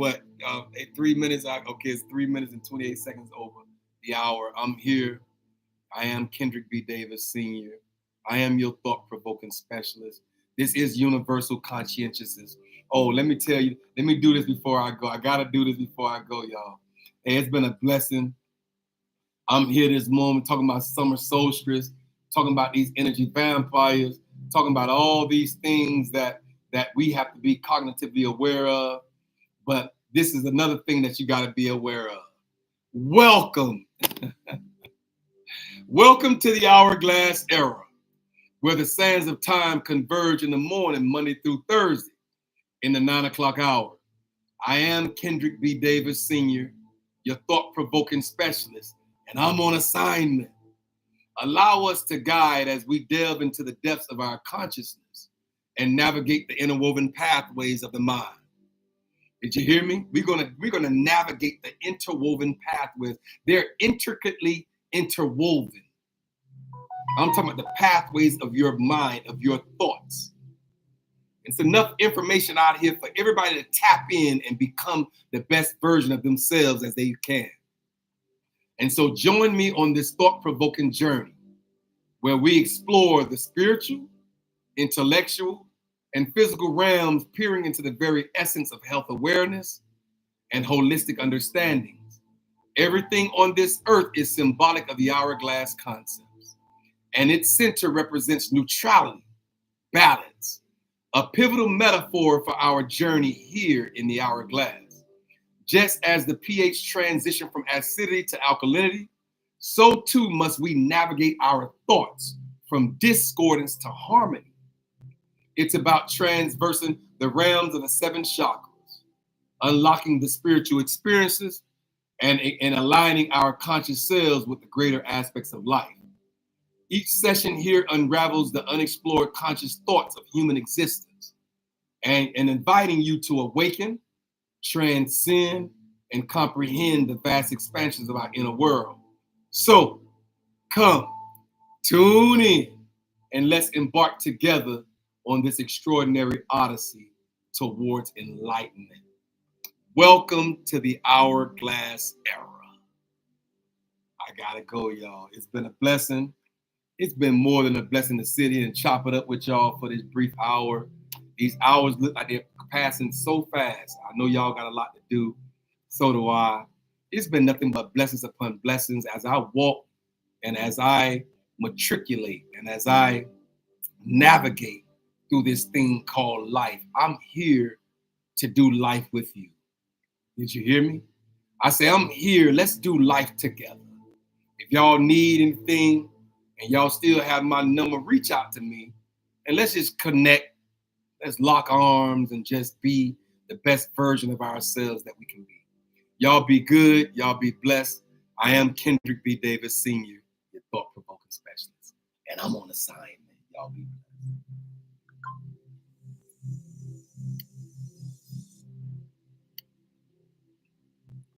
3 minutes. Okay, it's 3 minutes and 28 seconds over the hour. I'm here. I am Kendrick B. Davis Sr. I am your thought-provoking specialist. This is universal conscientiousness. Oh, let me tell you, let me do this before I go. I gotta do this before I go, y'all. Hey, it's been a blessing. I'm here this moment talking about summer solstice, talking about these energy vampires, talking about all these things that we have to be cognitively aware of. But this is another thing that you got to be aware of. Welcome. Welcome to the Hourglass Era, where the sands of time converge in the morning, Monday through Thursday, in the 9 o'clock hour. I am Kendrick B. Davis Sr. your thought-provoking specialist, and I'm on assignment. Allow us to guide as we delve into the depths of our consciousness and navigate the interwoven pathways of the mind. Did you hear me? We're gonna navigate the interwoven pathways. They're intricately interwoven. I'm talking about the pathways of your mind, of your thoughts. It's enough information out here for everybody to tap in and become the best version of themselves as they can. And so join me on this thought-provoking journey where we explore the spiritual, intellectual, and physical realms, peering into the very essence of health awareness and holistic understandings. Everything on this earth is symbolic of the hourglass concepts, and its center represents neutrality, balance, a pivotal metaphor for our journey here in the hourglass. Just as the pH transition from acidity to alkalinity, so too must we navigate our thoughts from discordance to harmony. It's about transversing the realms of the 7 chakras, unlocking the spiritual experiences, and aligning our conscious selves with the greater aspects of life. Each session here unravels the unexplored conscious thoughts of human existence and inviting you to awaken, transcend, and comprehend the vast expansions of our inner world. So, come, tune in, and let's embark together on this extraordinary odyssey towards enlightenment. Welcome to the Hourglass Era. I gotta go, y'all. It's been a blessing. It's been more than a blessing to sit here and chop it up with y'all for this brief hour. These hours look like they're passing so fast. I know y'all got a lot to do. So do I. It's been nothing but blessings upon blessings as I walk and as I matriculate and as I navigate through this thing called life. I'm here to do life with you. Did you hear me? I say, I'm here. Let's do life together. If y'all need anything and y'all still have my number, reach out to me and let's just connect. Let's lock arms and just be the best version of ourselves that we can be. Y'all be good. Y'all be blessed. I am Kendrick B. Davis, Sr., your thought-provoking specialist. And I'm on assignment. Y'all be blessed.